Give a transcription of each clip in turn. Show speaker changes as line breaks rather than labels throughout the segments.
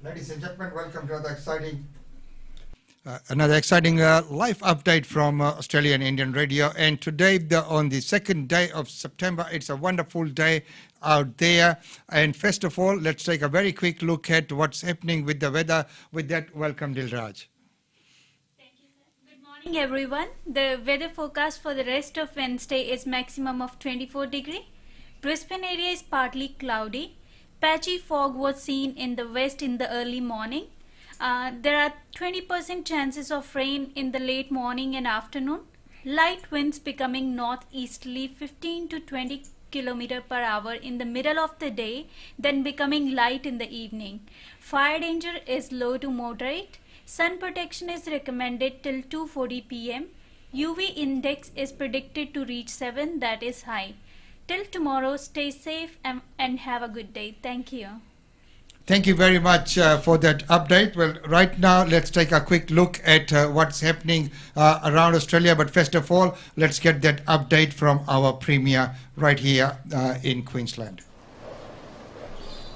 Ladies and gentlemen, welcome to another exciting live update from Australian Indian Radio. And today, on the second day of September, it's a wonderful day out there. And first of all, let's take a very quick look at what's happening with the weather. With that, welcome Dilraj.
Thank you, sir. Good morning, everyone. The weather forecast for the rest of Wednesday is maximum of 24 degrees. Brisbane area is partly cloudy. Patchy fog was seen in the west in the early morning. There are 20% chances of rain in the late morning and afternoon. Light winds becoming northeasterly 15 to 20 km per hour in the middle of the day, then becoming light in the evening. Fire danger is low to moderate. Sun protection is recommended till 2:40 p.m. UV index is predicted to reach 7, that is high. Till tomorrow, stay safe and have a good day. Thank you.
Thank you very much for that update. Well, right now, let's take a quick look at what's happening around Australia. But first of all, let's get that update from our Premier right here in Queensland.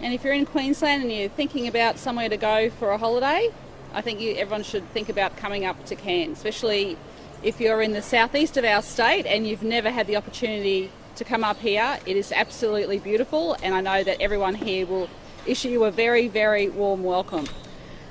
And if you're in Queensland and you're thinking about somewhere to go for a holiday, I think everyone should think about coming up to Cairns, especially if you're in the southeast of our state and you've never had the opportunity to come up here. It is absolutely beautiful, and I know that everyone here will issue you a very, very warm welcome.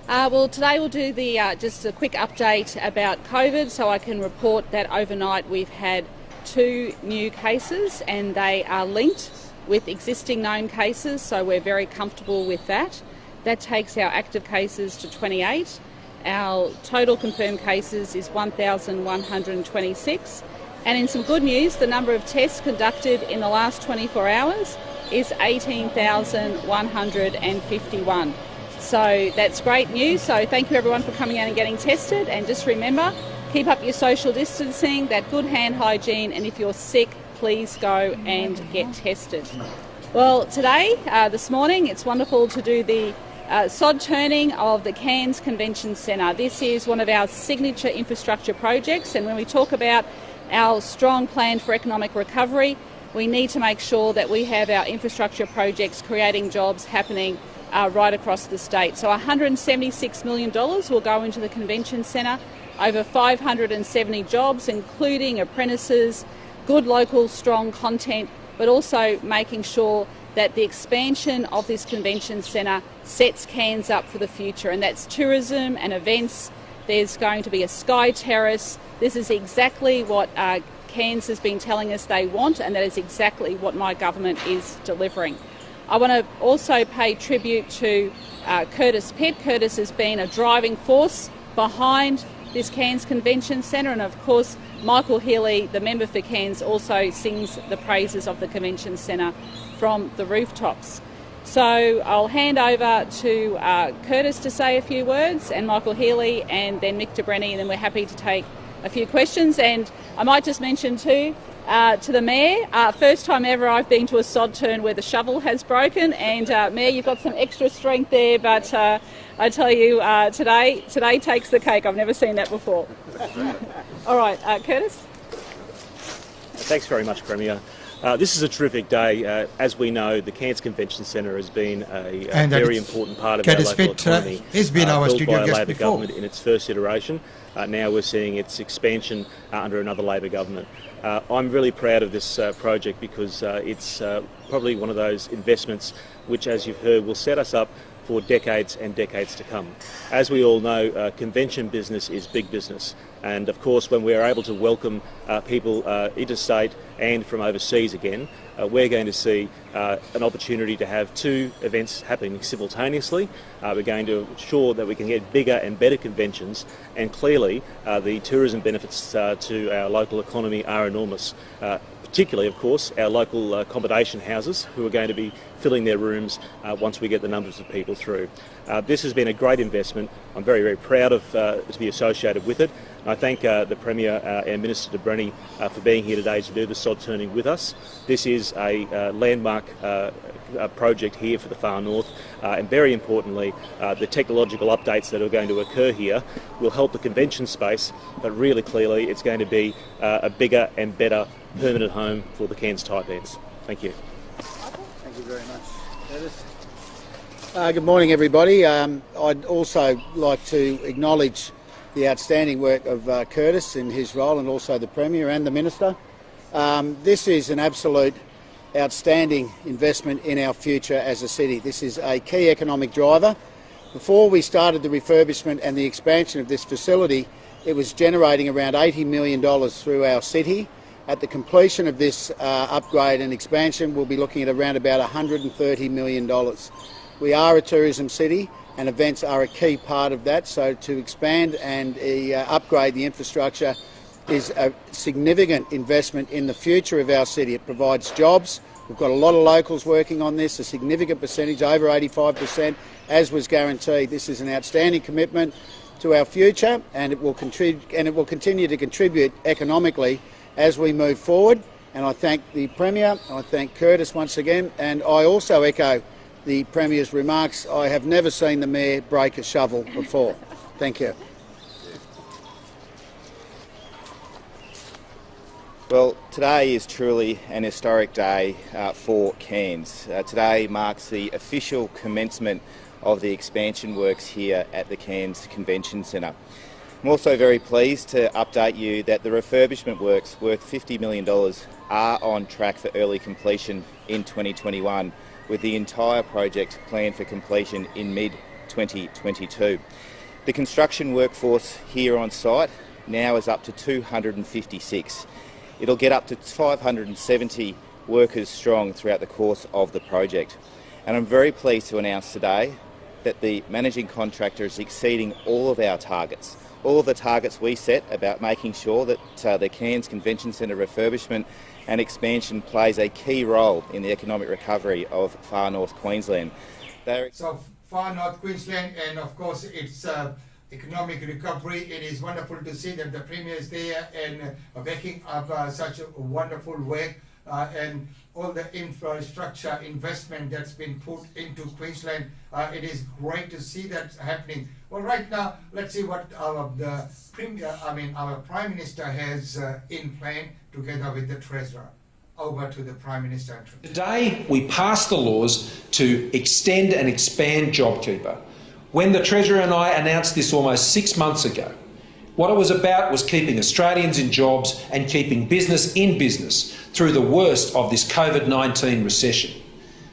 Well, today we'll do just a quick update about COVID. So I can report that overnight we've had 2 new cases, and they are linked with existing known cases, so we're very comfortable with that. That takes our active cases to 28. Our total confirmed cases is 1,126. And in some good news, the number of tests conducted in the last 24 hours is 18,151. So that's great news. So thank you everyone for coming out and getting tested. And just remember, keep up your social distancing, that good hand hygiene, and if you're sick, please go and get tested. Well, today, this morning, it's wonderful to do the sod turning of the Cairns Convention Centre. This is one of our signature infrastructure projects, and when we talk about our strong plan for economic recovery, we need to make sure that we have our infrastructure projects creating jobs happening right across the state. So $176 million will go into the Convention Centre, over 570 jobs, including apprentices, good local strong content, but also making sure that the expansion of this Convention Centre sets Cairns up for the future, and that's tourism and events. There's going to be a sky terrace. This is exactly what Cairns has been telling us they want, and that is exactly what my government is delivering. I want to also pay tribute to Curtis Pitt. Curtis has been a driving force behind this Cairns Convention Centre, and of course Michael Healy, the member for Cairns, also sings the praises of the Convention Centre from the rooftops. So I'll hand over to Curtis to say a few words, and Michael Healy, and then Mick de Brenny, and then we're happy to take a few questions. And I might just mention too, to the Mayor, first time ever I've been to a sod turn where the shovel has broken, and Mayor, you've got some extra strength there, but I tell you, today takes the cake. I've never seen that before. All right, Curtis?
Thanks very much, Premier. This is a terrific day. As we know, the Cairns Convention Centre has been a very important part of our local economy.
He's been our studio
built by a
guest
Labor
before.
government in its first iteration. Now we're seeing its expansion under another Labor government. I'm really proud of this project because it's probably one of those investments which, as you've heard, will set us up for decades and decades to come. As we all know, convention business is big business, and of course when we're able to welcome people interstate and from overseas again, we're going to see an opportunity to have 2 events happening simultaneously. We're going to ensure that we can get bigger and better conventions, and clearly the tourism benefits to our local economy are enormous. Particularly, of course, our local accommodation houses, who are going to be filling their rooms once we get the numbers of people through. This has been a great investment. I'm very, very proud of to be associated with it. And I thank the Premier and Minister de Brenny for being here today to do the sod turning with us. This is a landmark project here for the far north, and very importantly, the technological updates that are going to occur here will help the convention space, but really clearly it's going to be a bigger and better permanent home for the Cairns Taipans. Thank you.
Thank you very much, Curtis. Good morning, everybody. I'd also like to acknowledge the outstanding work of Curtis in his role, and also the Premier and the Minister. This is an absolute outstanding investment in our future as a city. This is a key economic driver. Before we started the refurbishment and the expansion of this facility, it was generating around $80 million through our city. At the completion of this upgrade and expansion, we'll be looking at around about $130 million. We are a tourism city, and events are a key part of that, so to expand and upgrade the infrastructure is a significant investment in the future of our city. It provides jobs. We've got a lot of locals working on this, a significant percentage, over 85%, as was guaranteed. This is an outstanding commitment to our future, and it will continue to contribute economically as we move forward. And I thank the Premier, I thank Curtis once again, and I also echo the Premier's remarks. I have never seen the Mayor break a shovel before. Thank you.
Well, today is truly an historic day for Cairns. Today marks the official commencement of the expansion works here at the Cairns Convention Centre. I'm also very pleased to update you that the refurbishment works worth $50 million are on track for early completion in 2021, with the entire project planned for completion in mid-2022. The construction workforce here on site now is up to 256. It'll get up to 570 workers strong throughout the course of the project. And I'm very pleased to announce today that the managing contractor is exceeding all of our targets. All of the targets we set about making sure that the Cairns Convention Centre refurbishment and expansion plays a key role in the economic recovery of far north Queensland.
So far north Queensland, and of course it's economic recovery. It is wonderful to see that the Premier is there and backing up such a wonderful work and all the infrastructure investment that's been put into Queensland. It is great to see that happening. Well, right now, let's see what our Prime Minister has in plan together with the Treasurer. Over to the Prime Minister.
Today, we passed the laws to extend and expand JobKeeper. When the Treasurer and I announced this almost 6 months ago, what it was about was keeping Australians in jobs and keeping business in business through the worst of this COVID-19 recession.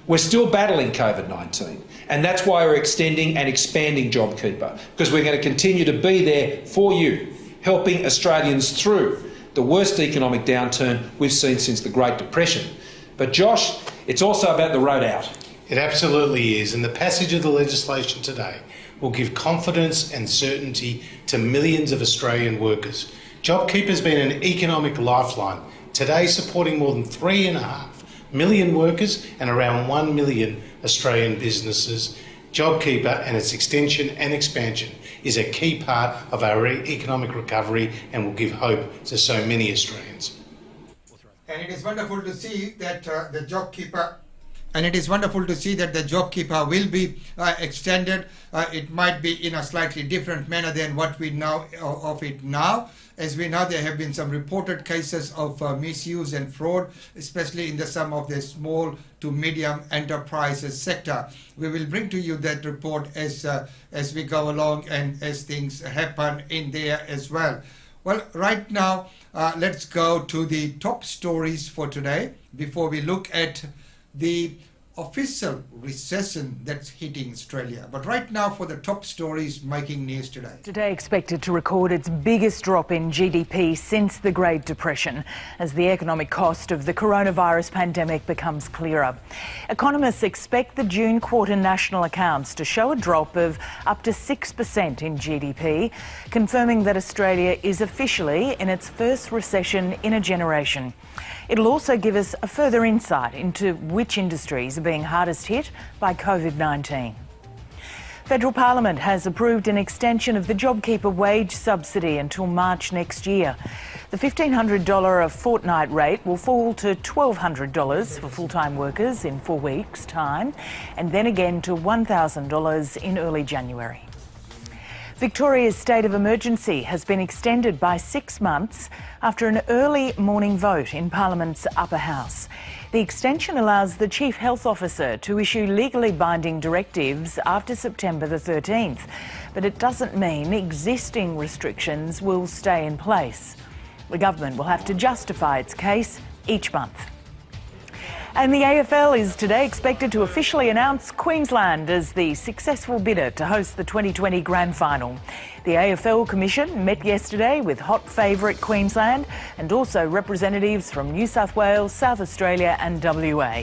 We're still battling COVID-19, and that's why we're extending and expanding JobKeeper, because we're going to continue to be there for you, helping Australians through the worst economic downturn we've seen since the Great Depression. But Josh, it's also about the road out.
It absolutely is, and the passage of the legislation today will give confidence and certainty to millions of Australian workers. JobKeeper has been an economic lifeline, today supporting more than 3.5 million workers and around 1 million Australian businesses. JobKeeper and its extension and expansion is a key part of our economic recovery and will give hope to so many Australians.
And it is wonderful to see that the JobKeeper will be extended. It might be in a slightly different manner than what we know of it now. As we know, there have been some reported cases of misuse and fraud, especially in some of the small to medium enterprises sector. We will bring to you that report as we go along and as things happen in there as well. Well, right now, let's go to the top stories for today before we look at the official recession that's hitting Australia. But right now for the top stories making news today.
Today expected to record its biggest drop in GDP since the Great Depression as the economic cost of the coronavirus pandemic becomes clearer. Economists expect the June quarter national accounts to show a drop of up to 6% in GDP, confirming that Australia is officially in its first recession in a generation. It'll also give us a further insight into which industries are being hardest hit by COVID-19. Federal Parliament has approved an extension of the JobKeeper wage subsidy until March next year. The $1,500 a fortnight rate will fall to $1,200 for full-time workers in 4 weeks' time, and then again to $1,000 in early January. Victoria's state of emergency has been extended by 6 months after an early morning vote in Parliament's upper house. The extension allows the Chief Health Officer to issue legally binding directives after September the 13th, but it doesn't mean existing restrictions will stay in place. The government will have to justify its case each month. And the AFL is today expected to officially announce Queensland as the successful bidder to host the 2020 Grand Final. The AFL Commission met yesterday with hot favourite Queensland and also representatives from New South Wales, South Australia and WA.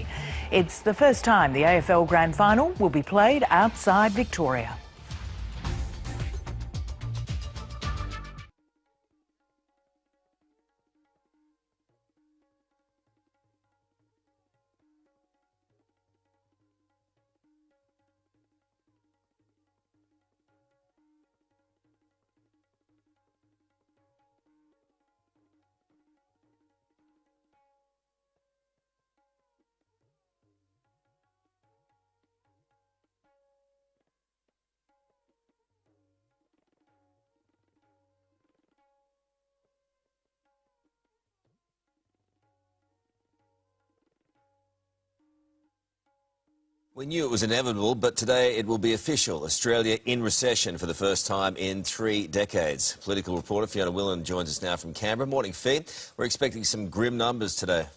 It's the first time the AFL Grand Final will be played outside Victoria.
We knew it was inevitable, but today it will be official. Australia in recession for the first time in 3 decades. Political reporter Fiona Willan joins us now from Canberra. Morning, Fee. We're expecting some grim numbers today.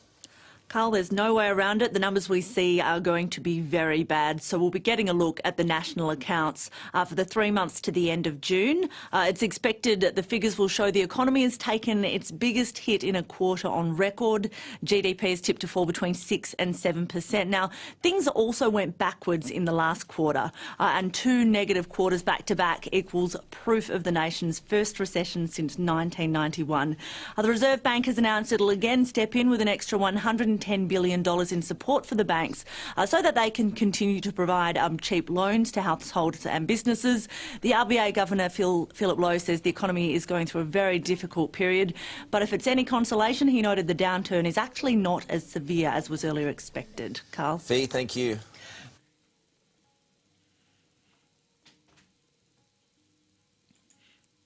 Carl, there's no way around it. The numbers we see are going to be very bad. So we'll be getting a look at the national accounts for the 3 months to the end of June. It's expected that the figures will show the economy has taken its biggest hit in a quarter on record. GDP is tipped to fall between 6 and 7%. Now, things also went backwards in the last quarter, and 2 negative quarters back to back equals proof of the nation's first recession since 1991. The Reserve Bank has announced it'll again step in with an extra $110 billion in support for the banks so that they can continue to provide cheap loans to households and businesses. The RBA Governor, Philip Lowe, says the economy is going through a very difficult period, but if it's any consolation, he noted the downturn is actually not as severe as was earlier expected. Carl?
Fee, thank you.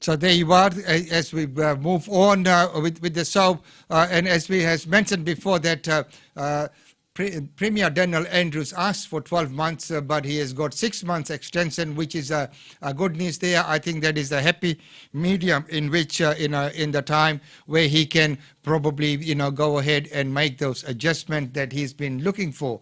So there you are, as we move on with the show, and as we has mentioned before that Premier Daniel Andrews asked for 12 months, but he has got 6 months extension, which is a good news there. I think that is a happy medium in which, in the time where he can probably, go ahead and make those adjustments that he's been looking for.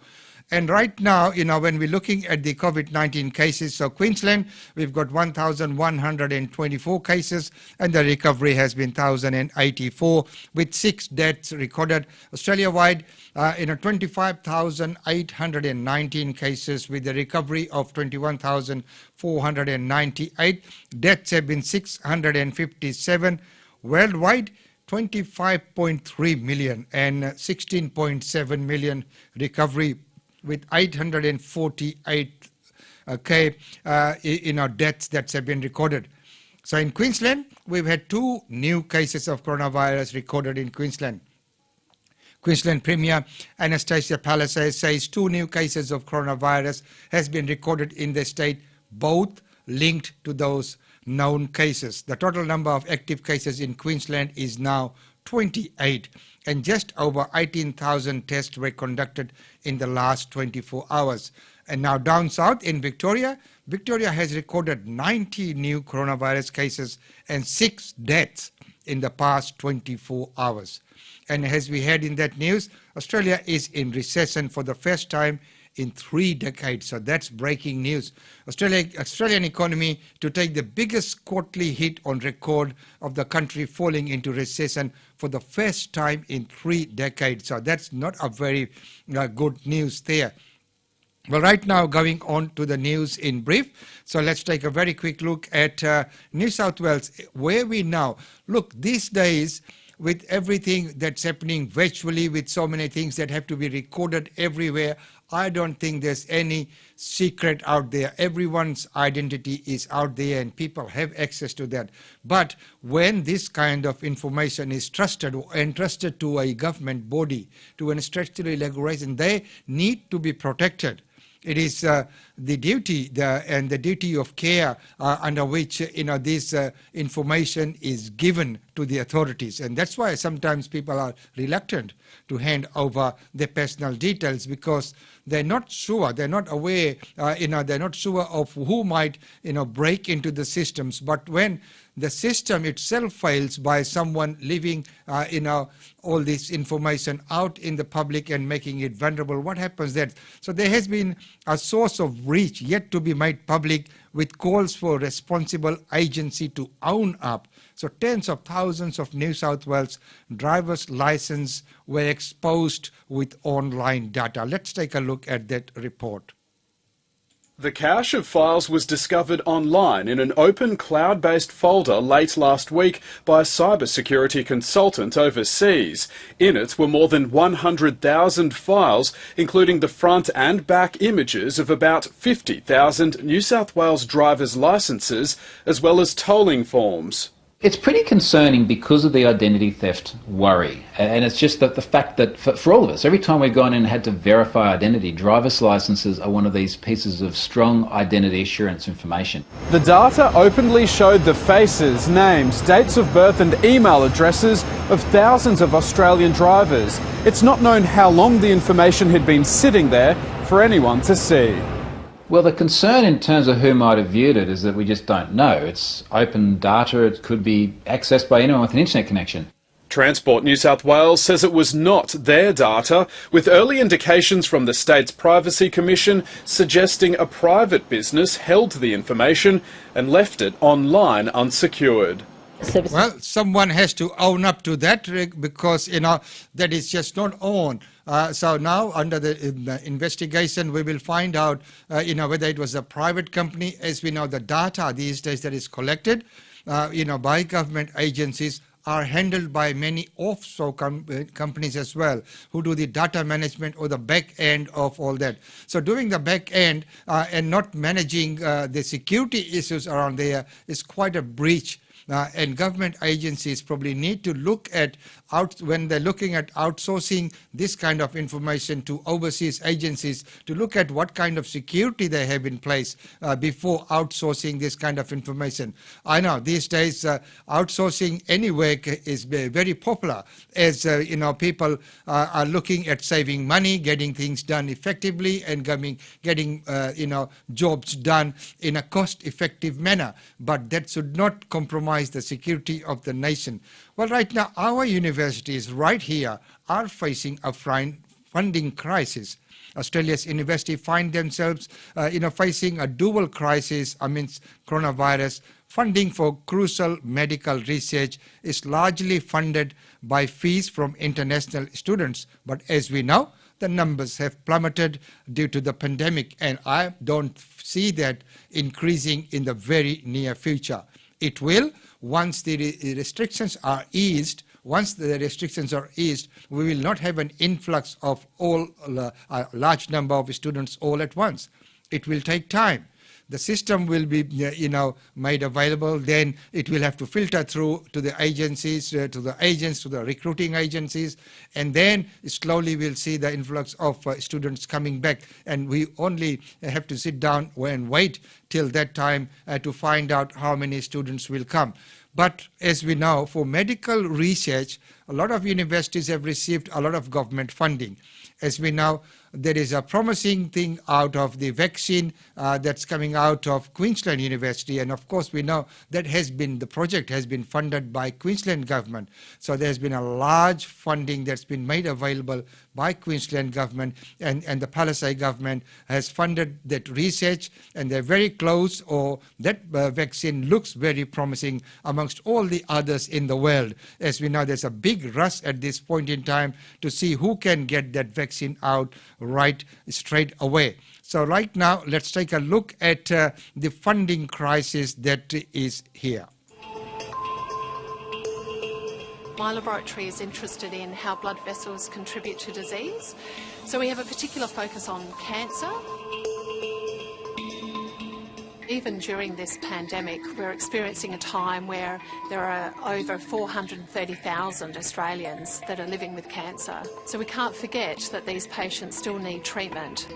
And right now, when we're looking at the COVID-19 cases, so Queensland, we've got 1,124 cases, and the recovery has been 1,084, with 6 deaths recorded. Australia-wide, 25,819 cases, with the recovery of 21,498. Deaths have been 657. Worldwide, 25.3 million and 16.7 million recovery, with 848 deaths that have been recorded. So in Queensland, we've had 2 new cases of coronavirus recorded in Queensland. Queensland Premier Anastasia Palaszczuk says 2 new cases of coronavirus has been recorded in the state, both linked to those known cases. The total number of active cases in Queensland is now 28, and just over 18,000 tests were conducted in the last 24 hours. And now down south in Victoria, Victoria has recorded 90 new coronavirus cases and 6 deaths in the past 24 hours. And as we had in that news, Australia is in recession for the first time in 3 decades. So that's breaking news. Australian economy to take the biggest quarterly hit on record of the country falling into recession for the first time in 3 decades. So that's not a very good news there. Well, right now, going on to the news in brief. So let's take a very quick look at New South Wales, where we now look these days with everything that's happening virtually, with so many things that have to be recorded everywhere. I don't think there's any secret out there. Everyone's identity is out there and people have access to that. But when this kind of information is trusted or entrusted to a government body, to an statutory regulation, they need to be protected. It is the duty and the duty of care under which this information is given to the authorities, and that's why sometimes people are reluctant to hand over their personal details, because they're not sure, they're not aware, they're not sure of who might break into the systems. But when the system itself fails by someone leaving all this information out in the public and making it vulnerable, what happens then? So there has been a source of reach yet to be made public, with calls for responsible agency to own up. So tens of thousands of New South Wales driver's license were exposed with online data. Let's take a look at that report.
The cache of files was discovered online in an open cloud-based folder late last week by a cybersecurity consultant overseas. In it were more than 100,000 files, including the front and back images of about 50,000 New South Wales drivers' licences, as well as tolling forms.
It's pretty concerning because of the identity theft worry, and it's just that the fact that for all of us, every time we've gone in and had to verify identity, driver's licences are one of these pieces of strong identity assurance information.
The data openly showed the faces, names, dates of birth and email addresses of thousands of Australian drivers. It's not known how long the information had been sitting there for anyone to see.
Well, the concern in terms of who might have viewed it is that we just don't know. It's open data, it could be accessed by anyone with an internet connection.
Transport New South Wales says it was not their data, with early indications from the state's Privacy Commission suggesting a private business held the information and left it online unsecured.
Well, someone has to own up to that, because that is just not owned. So now, under the investigation, we will find out whether it was a private company. As we know, the data these days that is collected by government agencies are handled by many offshore companies as well, who do the data management or the back end of all that. So doing the back end and not managing the security issues around there is quite a breach. And government agencies probably need to look at when they're looking at outsourcing this kind of information to overseas agencies, to look at what kind of security they have in place before outsourcing this kind of information. I know these days outsourcing any work is very popular, as people are looking at saving money, getting things done effectively, and getting jobs done in a cost-effective manner. But that should not compromise the security of the nation. Well, right now, our universities right here are facing a funding crisis. Australia's universities find themselves facing a dual crisis amidst coronavirus. Funding for crucial medical research is largely funded by fees from international students. But as we know, the numbers have plummeted due to the pandemic, and I don't see that increasing in the very near future. It will, once the restrictions are eased. Once the restrictions are eased, we will not have an influx of a large number of students all at once. It will take time. The system will be, made available. Then it will have to filter through to the agencies, to the agents, to the recruiting agencies, and then slowly we'll see the influx of students coming back. And we only have to sit down and wait till that time to find out how many students will come. But as we know, for medical research, a lot of universities have received a lot of government funding. As we know, there is a promising thing out of the vaccine that's coming out of Queensland University, and of course we know that the project has been funded by Queensland government. So there's been a large funding that's been made available by Queensland government, and the Palisade government has funded that research, and they're very close, or that vaccine looks very promising amongst all the others in the world. As we know, there's a big rush at this point in time to see who can get that vaccine out right straight away. So right now, let's take a look at the funding crisis that is here.
My laboratory is interested in how blood vessels contribute to disease. So we have a particular focus on cancer. Even during this pandemic, we're experiencing a time where there are over 430,000 Australians that are living with cancer. So we can't forget that these patients still need treatment.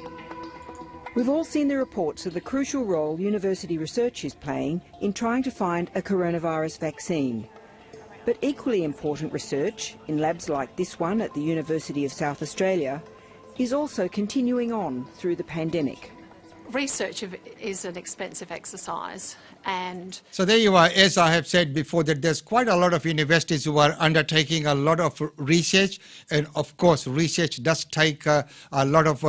We've all seen the reports of the crucial role university research is playing in trying to find a coronavirus vaccine. But equally important research, in labs like this one at the University of South Australia, is also continuing on through the pandemic.
Research is an expensive exercise, and
so there you are. As I have said before, that there's quite a lot of universities who are undertaking a lot of research, and of course research does take a lot of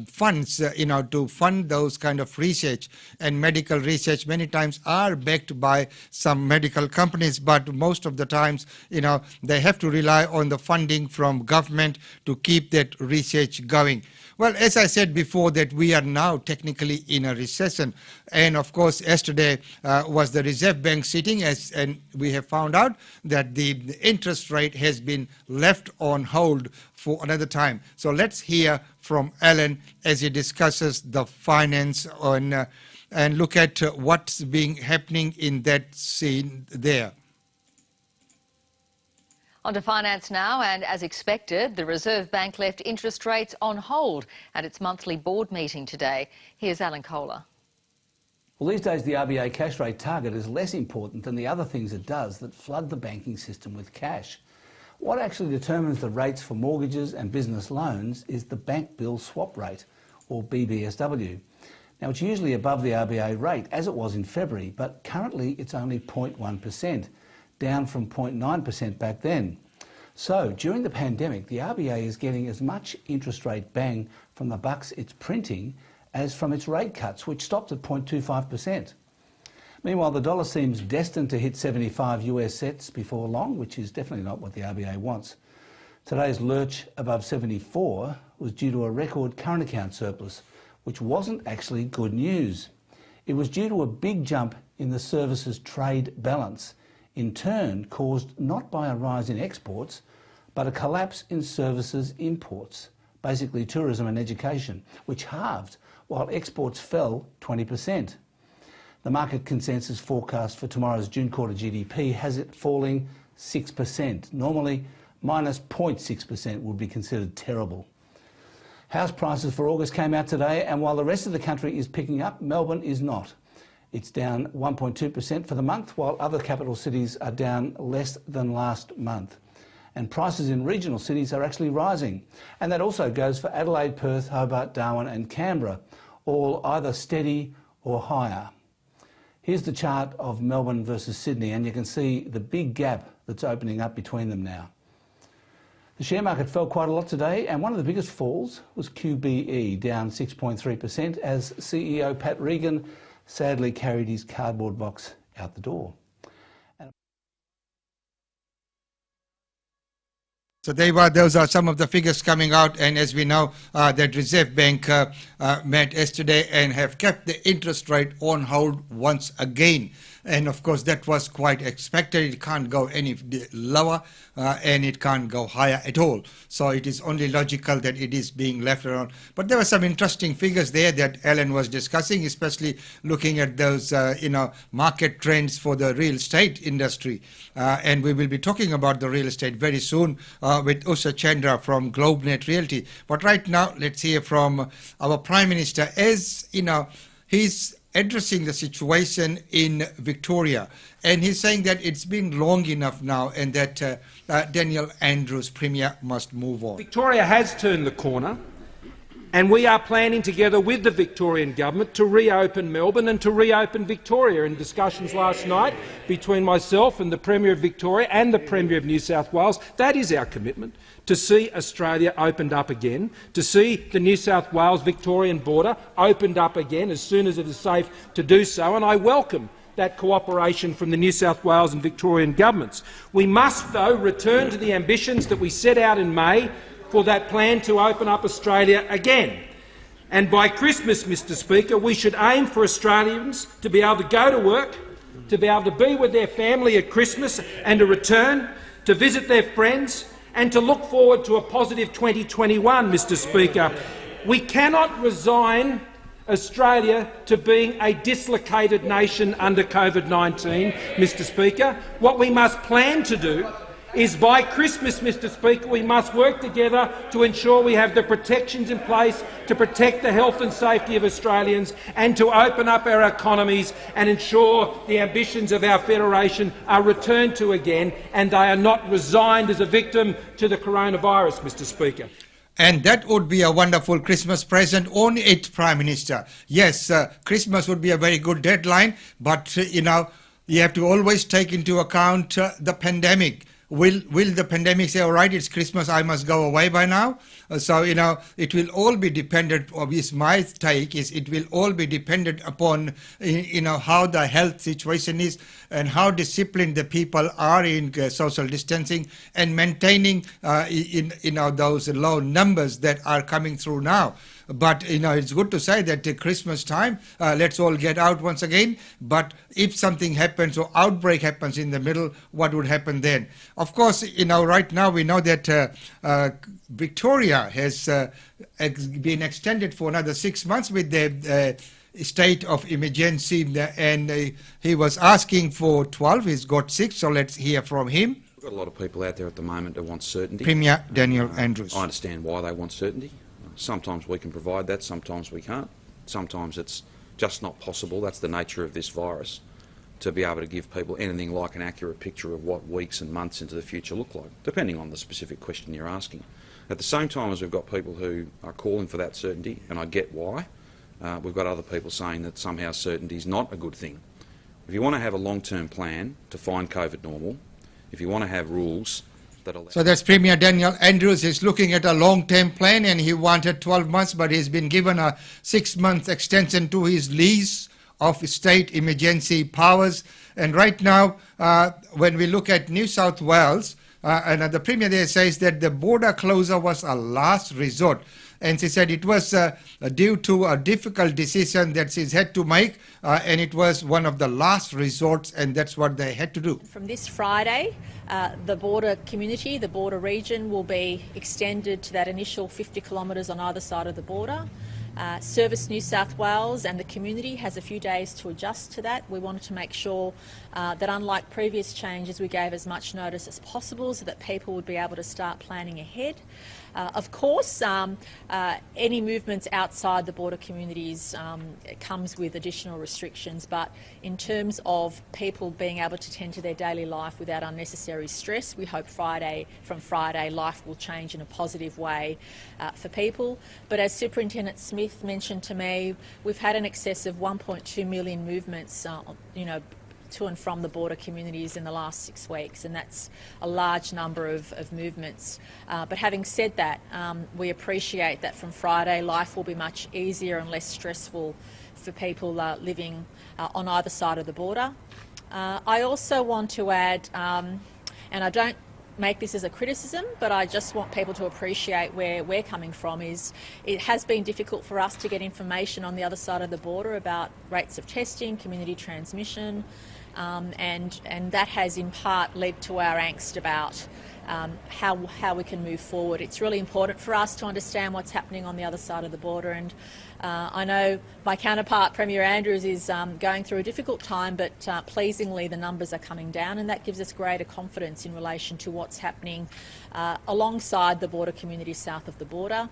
funds to fund those kind of research, and medical research many times are backed by some medical companies, but most of the times they have to rely on the funding from government to keep that research going. Well, as I said before, that we are now technically in a recession, and of course yesterday was the Reserve Bank sitting, and we have found out that the interest rate has been left on hold for another time. So let's hear from Alan as he discusses the finance and look at what's happening in that scene there.
On to finance now, and as expected, the Reserve Bank left interest rates on hold at its monthly board meeting today. Here's Alan Kohler.
Well, these days the RBA cash rate target is less important than the other things it does that flood the banking system with cash. What actually determines the rates for mortgages and business loans is the bank bill swap rate, or BBSW. Now, it's usually above the RBA rate, as it was in February, but currently it's only 0.1%. Down from 0.9% back then. So during the pandemic, the RBA is getting as much interest rate bang from the bucks it's printing as from its rate cuts, which stopped at 0.25%. Meanwhile, the dollar seems destined to hit 75 US cents before long, which is definitely not what the RBA wants. Today's lurch above 74 was due to a record current account surplus, which wasn't actually good news. It was due to a big jump in the services trade balance, in turn caused not by a rise in exports, but a collapse in services imports, basically tourism and education, which halved, while exports fell 20%. The market consensus forecast for tomorrow's June quarter GDP has it falling 6%. Normally, minus 0.6% would be considered terrible. House prices for August came out today, and while the rest of the country is picking up, Melbourne is not. It's down 1.2% for the month, while other capital cities are down less than last month. And prices in regional cities are actually rising. And that also goes for Adelaide, Perth, Hobart, Darwin and Canberra, all either steady or higher. Here's the chart of Melbourne versus Sydney, and you can see the big gap that's opening up between them now. The share market fell quite a lot today, and one of the biggest falls was QBE, down 6.3%, as CEO Pat Regan sadly carried his cardboard box out the door.
So those are some of the figures coming out, and as we know, that Reserve Bank met yesterday and have kept the interest rate on hold once again. And of course, that was quite expected. It can't go any lower and it can't go higher at all. So it is only logical that it is being left around. But there were some interesting figures there that Alan was discussing, especially looking at those, market trends for the real estate industry. And we will be talking about the real estate very soon with Usha Chandra from GlobeNet Realty. But right now, let's hear from our Prime Minister. As he's addressing the situation in Victoria, and he's saying that it's been long enough now, and that Daniel Andrews, Premier, must move on.
Victoria has turned the corner, and we are planning together with the Victorian Government to reopen Melbourne and to reopen Victoria. In discussions last night between myself and the Premier of Victoria and the Premier of New South Wales, that is our commitment, to see Australia opened up again, to see the New South Wales-Victorian border opened up again as soon as it is safe to do so, and I welcome that cooperation from the New South Wales and Victorian governments. We must, though, return to the ambitions that we set out in May for that plan to open up Australia again. And by Christmas, Mr Speaker, we should aim for Australians to be able to go to work, to be able to be with their family at Christmas and to return, to visit their friends and to look forward to a positive 2021, Mr Speaker. We cannot resign Australia to being a dislocated nation under COVID-19, Mr Speaker. What we must plan to do is by Christmas, Mr Speaker, we must work together to ensure we have the protections in place to protect the health and safety of Australians and to open up our economies and ensure the ambitions of our Federation are returned to again and they are not resigned as a victim to the coronavirus, Mr Speaker.
And that would be a wonderful Christmas present on it, Prime Minister. Yes, Christmas would be a very good deadline, but, you have to always take into account the pandemic. Will the pandemic say, all right, it's Christmas, I must go away by now? So, it will all be dependent, obviously my take is it will all be dependent upon, how the health situation is and how disciplined the people are in social distancing and maintaining, those low numbers that are coming through now. But, it's good to say that at Christmas time, let's all get out once again. But if something happens or outbreak happens in the middle, what would happen then? Of course, right now we know that Victoria has been extended for another 6 months with the state of emergency, and he was asking for 12. He's got 6, so let's hear from him.
We've got a lot of people out there at the moment that want certainty.
Premier Daniel Andrews.
I understand why they want certainty. Sometimes we can provide that, sometimes we can't. Sometimes it's just not possible. That's the nature of this virus, to be able to give people anything like an accurate picture of what weeks and months into the future look like, depending on the specific question you're asking. At the same time as we've got people who are calling for that certainty, and I get why, we've got other people saying that somehow certainty is not a good thing. If you want to have a long-term plan to find COVID normal, if you want to have rules that allow...
So that's Premier Daniel Andrews is looking at a long-term plan, and he wanted 12 months, but he's been given a 6-month extension to his lease of state emergency powers. And right now, when we look at New South Wales, and the Premier there says that the border closure was a last resort. And she said it was due to a difficult decision that she's had to make, and it was one of the last resorts, and that's what they had to do.
From this Friday, the border community, the border region, will be extended to that initial 50 kilometres on either side of the border. Service New South Wales and the community has a few days to adjust to that. We wanted to make sure that unlike previous changes, we gave as much notice as possible so that people would be able to start planning ahead. Of course, any movements outside the border communities comes with additional restrictions, but in terms of people being able to tend to their daily life without unnecessary stress, we hope from Friday life will change in a positive way for people. But as Superintendent Smith mentioned to me, we've had in excess of 1.2 million movements, to and from the border communities in the last 6 weeks, and that's a large number of movements. But having said that, we appreciate that from Friday life will be much easier and less stressful for people living on either side of the border. I also want to add, and I don't make this as a criticism, but I just want people to appreciate where we're coming from, is it has been difficult for us to get information on the other side of the border about rates of testing, community transmission, and that has in part led to our angst about how we can move forward. It's really important for us to understand what's happening on the other side of the border, and I know my counterpart, Premier Andrews, is going through a difficult time, but pleasingly the numbers are coming down, and that gives us greater confidence in relation to what's happening alongside the border communities south of the border.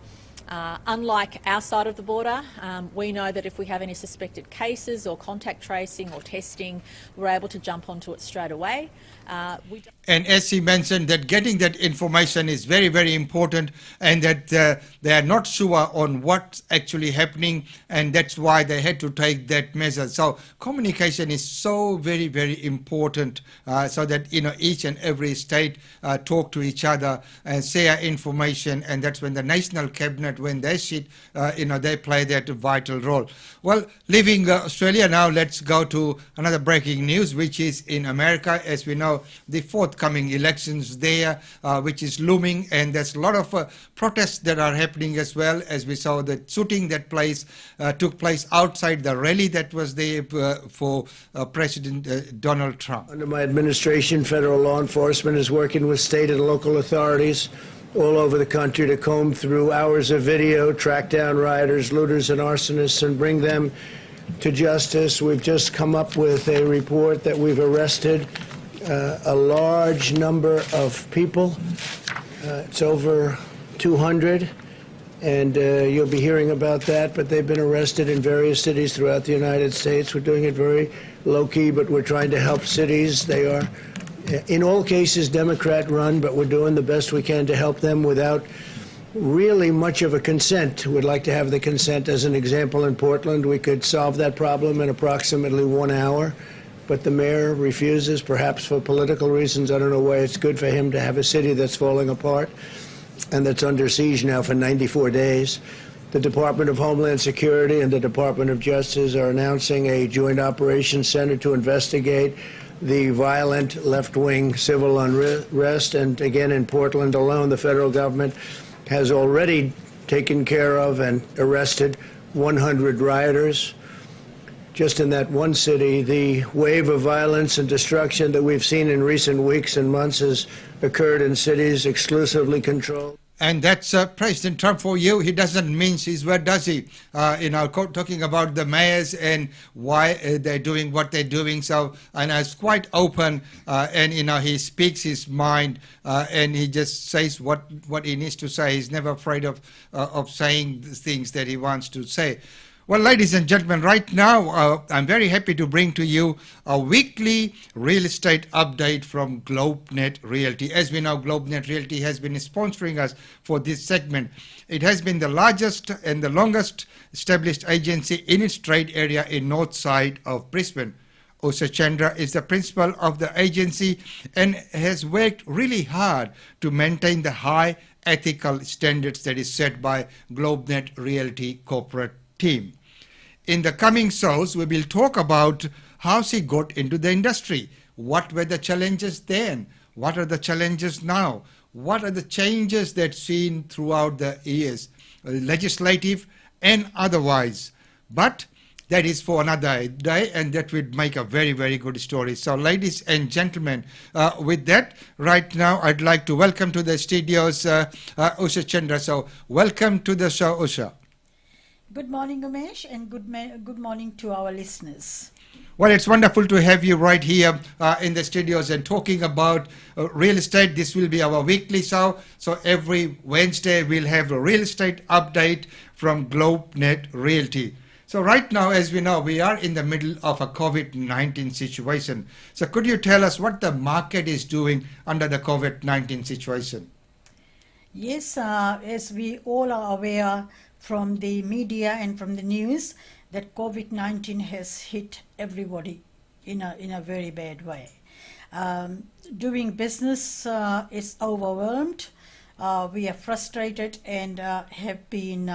Unlike our side of the border, we know that if we have any suspected cases or contact tracing or testing, we're able to jump onto it straight away.
And as he mentioned, that getting that information is very, very important, and that they are not sure on what's actually happening, and that's why they had to take that measure. So communication is so very, very important, so that each and every state talk to each other and share information, and that's when the National Cabinet, when they sit, they play that vital role. Well, leaving Australia now, let's go to another breaking news, which is in America. As we know, the forthcoming elections there, which is looming, and there's a lot of protests that are happening as well, as we saw the shooting that took place outside the rally that was there for President Donald Trump.
Under my administration, federal law enforcement is working with state and local authorities all over the country to comb through hours of video, track down rioters, looters, and arsonists, and bring them to justice. We've just come up with a report that we've arrested a large number of people. It's over 200, and you'll be hearing about that, but they've been arrested in various cities throughout the United States. We're doing it very low-key, but we're trying to help cities. They are, in all cases, Democrat-run, but we're doing the best we can to help them without really much of a consent. We'd like to have the consent. As an example, in Portland, we could solve that problem in approximately 1 hour, but the mayor refuses, perhaps for political reasons. I don't know why it's good for him to have a city that's falling apart and that's under siege now for 94 days. The Department of Homeland Security and the Department of Justice are announcing a joint operations center to investigate the violent left-wing civil unrest. And again, in Portland alone, the federal government has already taken care of and arrested 100 rioters. Just in that one city, the wave of violence and destruction that we've seen in recent weeks and months has occurred in cities exclusively controlled.
And that's President Trump for you. He doesn't mince his word, does he? Talking about the mayors and why they're doing what they're doing. So, and it's quite open, and he speaks his mind, and he just says what he needs to say. He's never afraid of saying the things that he wants to say. Well, ladies and gentlemen, right now I'm very happy to bring to you a weekly real estate update from GlobeNet Realty. As we know, GlobeNet Realty has been sponsoring us for this segment. It has been the largest and the longest established agency in its trade area in north side of Brisbane. Usha Chandra is the principal of the agency and has worked really hard to maintain the high ethical standards that is set by GlobeNet Realty corporate team. In the coming shows, we will talk about how she got into the industry. What were the challenges then? What are the challenges now? What are the changes that seen throughout the years, legislative and otherwise? But that is for another day, and that would make a very, very good story. So, ladies and gentlemen, with that, right now, I'd like to welcome to the studios Usha Chandra. So, welcome to the show, Usha.
Good morning, Umesh, and good morning to our listeners.
Well, it's wonderful to have you right here in the studios and talking about real estate. This will be our weekly show. So every Wednesday, we'll have a real estate update from GlobeNet Realty. So right now, as we know, we are in the middle of a COVID-19 situation. So could you tell us what the market is doing under the COVID-19 situation?
Yes, as we all are aware from the media and from the news, that COVID-19 has hit everybody in a very bad way. Doing business is overwhelmed. We are frustrated and have been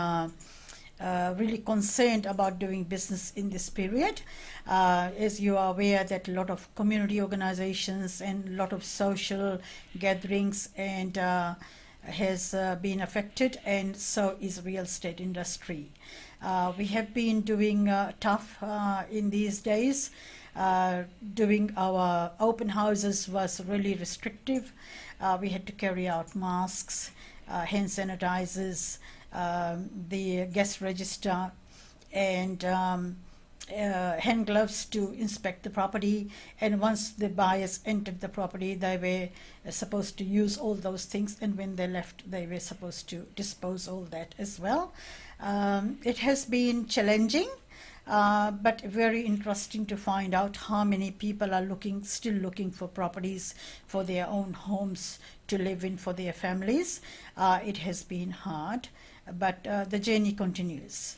really concerned about doing business in this period. As you are aware that a lot of community organizations and a lot of social gatherings and has been affected, and so is real estate industry. We have been doing tough in these days. Doing our open houses was really restrictive. We had to carry out masks, hand sanitizers, the guest register, and hand gloves to inspect the property. And once the buyers entered the property, they were supposed to use all those things, and when they left, they were supposed to dispose all that as well. It has been challenging, but very interesting to find out how many people are still looking for properties for their own homes to live in for their families. It has been hard, but the journey continues.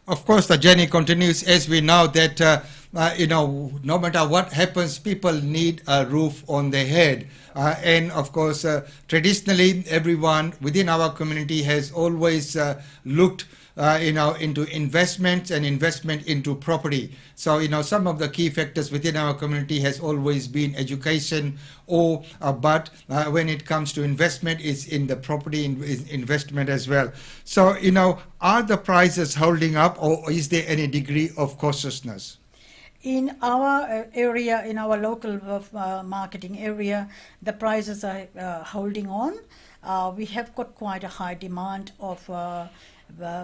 Of course, the journey continues, as we know that, no matter what happens, people need a roof on their head. And of course, traditionally, everyone within our community has always looked into investments and investment into property. So, some of the key factors within our community has always been education, but when it comes to investment, it's in the property investment as well. So, are the prices holding up, or is there any degree of cautiousness?
In our area, in our local marketing area, the prices are holding on. We have got quite a high demand of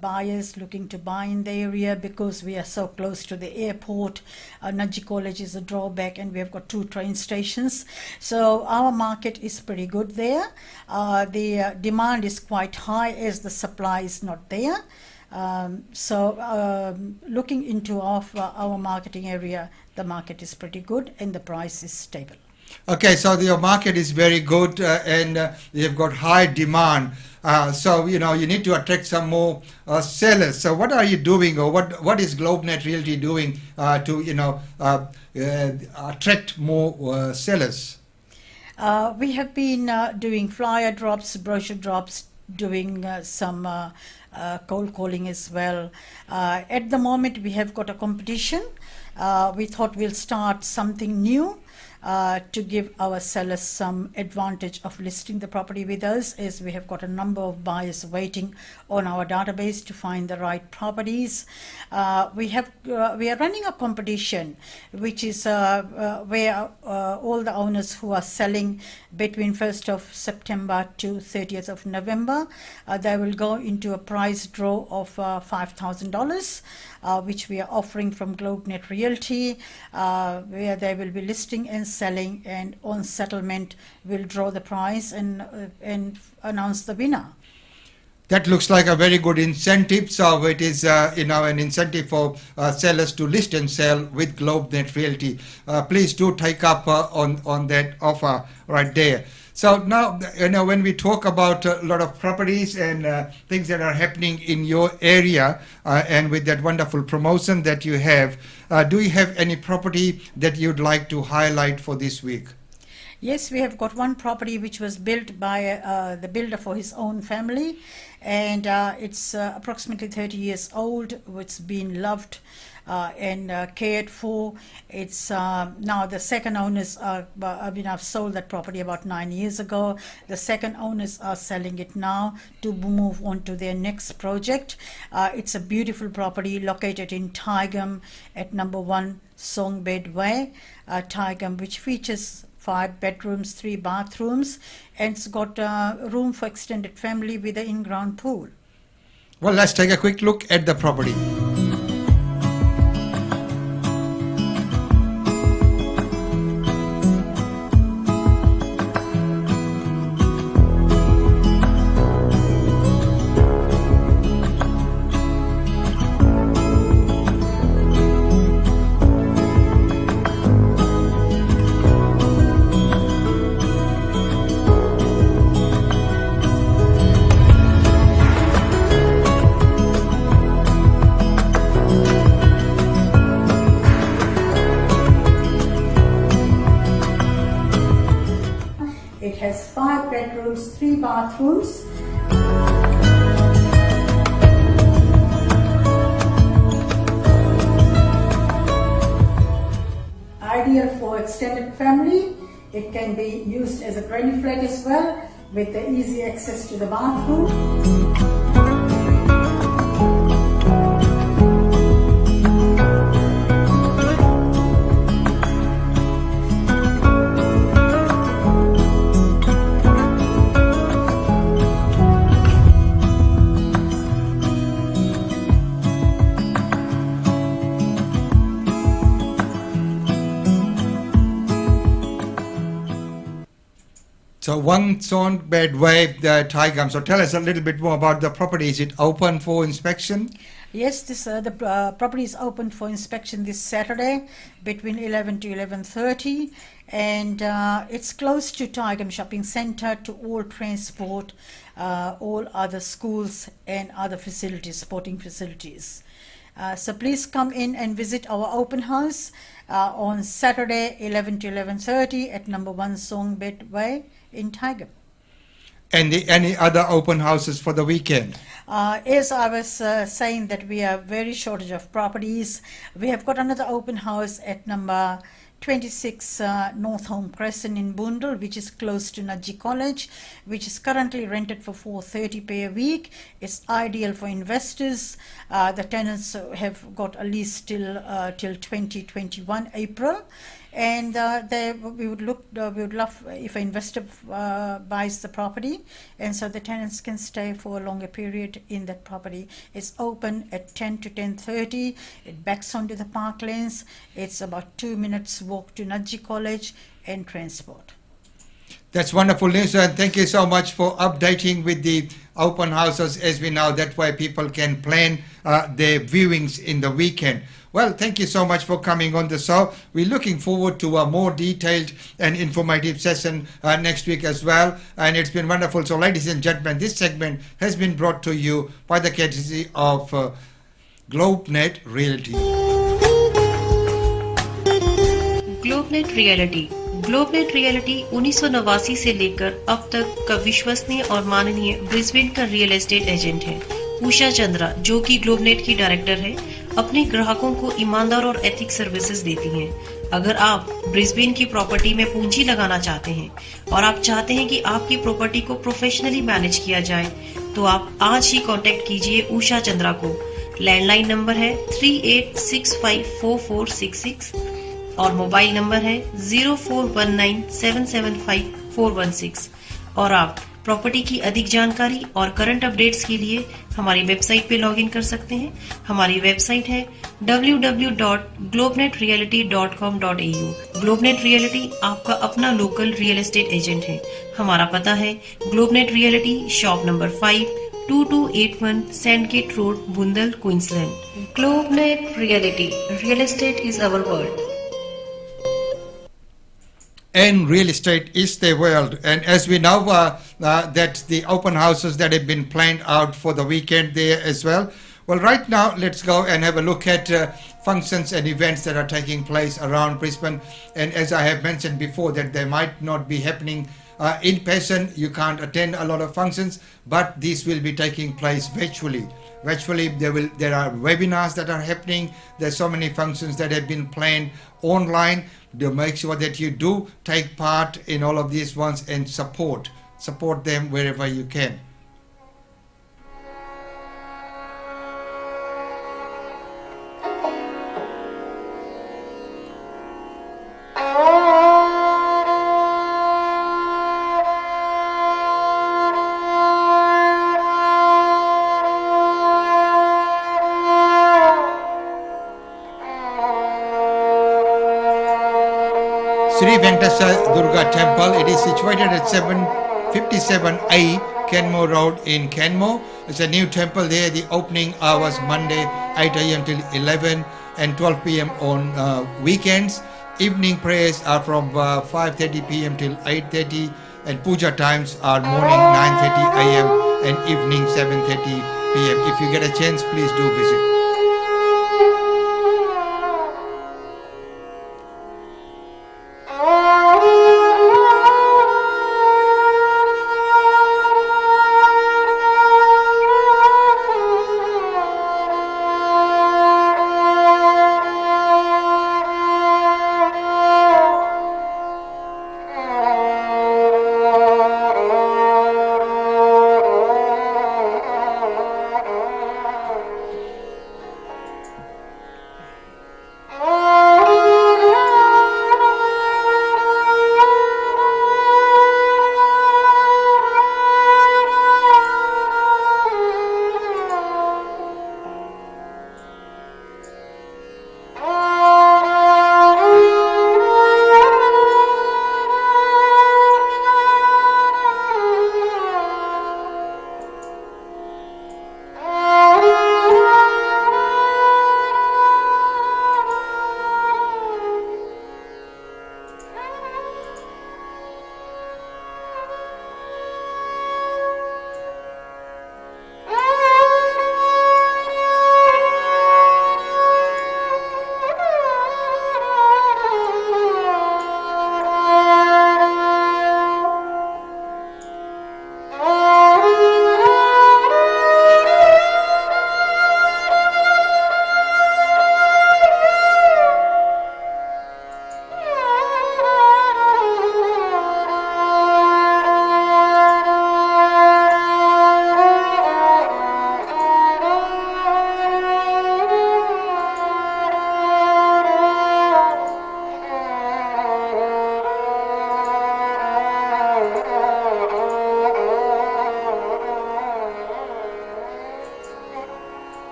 buyers looking to buy in the area because we are so close to the airport. Naji College is a drawback, and we have got 2 train stations. So our market is pretty good there. The demand is quite high as the supply is not there. Looking into our marketing area, the market is pretty good and the price is stable.
Okay, so your market is very good and you've got high demand. So, you need to attract some more sellers. So what are you doing, or what is GlobeNet Realty doing to, attract more sellers?
We have been doing flyer drops, brochure drops, doing some cold calling as well. At the moment, we have got a competition. We thought we'll start something new to give our sellers some advantage of listing the property with us, as we have got a number of buyers waiting on our database to find the right properties. We are running a competition which is where all the owners who are selling between 1st of September to 30th of November, they will go into a prize draw of $5,000. Which we are offering from GlobeNet Realty, where they will be listing and selling, and on settlement we'll draw the prize and announce the winner.
That looks like a very good incentive. So it is, an incentive for sellers to list and sell with GlobeNet Realty. Please do take up on that offer right there. So now, when we talk about a lot of properties and things that are happening in your area, and with that wonderful promotion that you have, do you have any property that you'd like to highlight for this week?
Yes, we have got one property which was built by the builder for his own family, and it's approximately 30 years old. It's been loved and cared for. It's now the second owners are, I've sold that property about 9 years ago. The second owners are selling it now to move on to their next project. It's a beautiful property located in Tigam at number 1 Songbed Way, Tigam, which features 5 bedrooms, 3 bathrooms, and it's got room for extended family with an in-ground pool.
Well, let's take a quick look at the property.
It has 5 bedrooms, 3 bathrooms. Ideal for extended family. It can be used as a granny flat as well, with the easy access to the bathroom.
So 1 Songbed Way, Tigam. So tell us a little bit more about the property. Is it open for inspection?
Yes, the property is open for inspection this Saturday between 11 to 11:30, and it's close to Tigam Shopping Centre, to all transport, all other schools and other facilities, sporting facilities. So please come in and visit our open house on Saturday 11 to 11:30 at number 1 Songbed Way in Tigam.
And any other open houses for the weekend?
As I was saying that we are very shortage of properties, we have got another open house at number 26 North Home Crescent in Boondall, which is close to Naji College, which is currently rented for $430 per week. It's ideal for investors. The tenants have got a lease till 2021 April, and we would love if an investor buys the property, and so the tenants can stay for a longer period in that property. It's open at 10 to 10:30. It backs onto the parklands. It's about 2 minutes walk to Nadji College and transport.
That's wonderful news, and thank you so much for updating with the open houses as we know. That way people can plan their viewings in the weekend. Well, thank you so much for coming on the show. We're looking forward to a more detailed and informative session next week as well. And it's been wonderful. So, ladies and gentlemen, this segment has been brought to you by the courtesy of GlobeNet Realty.
GlobeNet Realty. GlobeNet Realty 1989 से लेकर अब तक का विश्वसनीय और माननीय Brisbane का real estate agent है। उषा चंद्रा, जो कि ग्लोबनेट की डायरेक्टर है, अपने ग्राहकों को ईमानदार और एथिक सर्विसेज देती हैं। अगर आप ब्रिस्बेन की प्रॉपर्टी में पूंजी लगाना चाहते हैं और आप चाहते हैं कि आपकी प्रॉपर्टी को प्रोफेशनली मैनेज किया जाए, तो आप आज ही कांटेक्ट कीजिए उषा चंद्रा को। लैंडलाइन नंबर है 38654466 और मोबाइल नंबर है 0419775416। और आप प्रॉपर्टी की अधिक जानकारी और करंट अपडेट्स के लिए हमारी वेबसाइट पे लॉगिन कर सकते हैं। हमारी वेबसाइट है www.globenetreality.com.au। ग्लोबनेट रियलिटी आपका अपना लोकल रियल एस्टेट एजेंट है। हमारा पता है GlobeNet Realty, shop number 5, 2281 Sandgate road, Bundall, Queensland. GlobeNet Realty, real estate is our world.
And real estate is the world. And as we know that the open houses that have been planned out for the weekend there as well. Well, right now, let's go and have a look at functions and events that are taking place around Brisbane. And as I have mentioned before, that they might not be happening in person. You can't attend a lot of functions, but these will be taking place virtually. Virtually, there are webinars that are happening. There's so many functions that have been planned online. To make sure that you do take part in all of these ones and support them wherever you can. Sri Venkateswara Durga Temple. It is situated at 757A Kenmore Road in Kenmore. It's a new temple there. The opening hours Monday 8 a.m. till 11 and 12 p.m. on weekends. Evening prayers are from 5:30 p.m. till 8:30, and puja times are morning 9:30 a.m. and evening 7:30 p.m. If you get a chance, please do visit.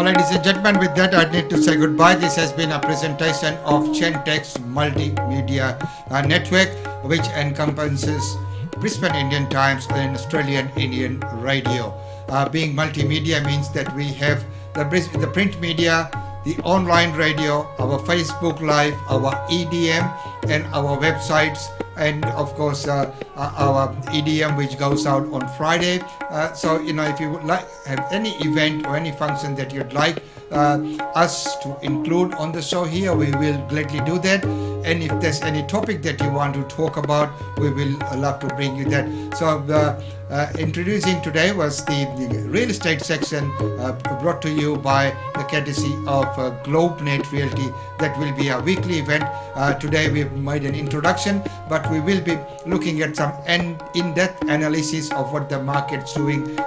ladies and gentlemen, with that I need to say goodbye. This has been a presentation of Chantex Multimedia Network, which encompasses Brisbane Indian Times and Australian Indian Radio. Being multimedia means that we have the print media, the online radio, our Facebook Live, our EDM, and our websites, and of course our EDM, which goes out on Friday. So if you would like have any event or any function that you'd like us to include on the show here, we will gladly do that. And if there's any topic that you want to talk about, we will love to bring you that. So introducing today was the real estate section brought to you by the courtesy of GlobeNet Realty. That will be a weekly event. Today we've made an introduction, but we will be looking at some in-depth analysis of what the market's doing,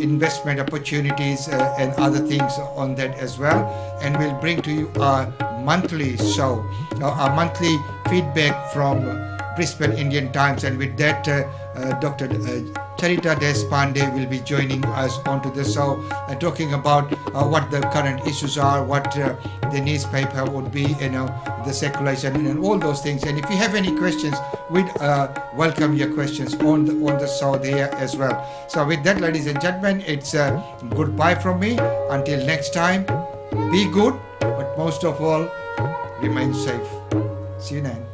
investment opportunities and other things on that as well. And we'll bring to you our monthly show, our monthly feedback from Brisbane Indian Times. And with that, Dr. Charita Deshpande will be joining us onto the show, talking about what the current issues are, what the newspaper would be, the circulation and all those things. And if you have any questions, we'd welcome your questions on the show there as well. So with that, ladies and gentlemen, it's goodbye from me. Until next time, be good, but most of all, remain safe. See you then.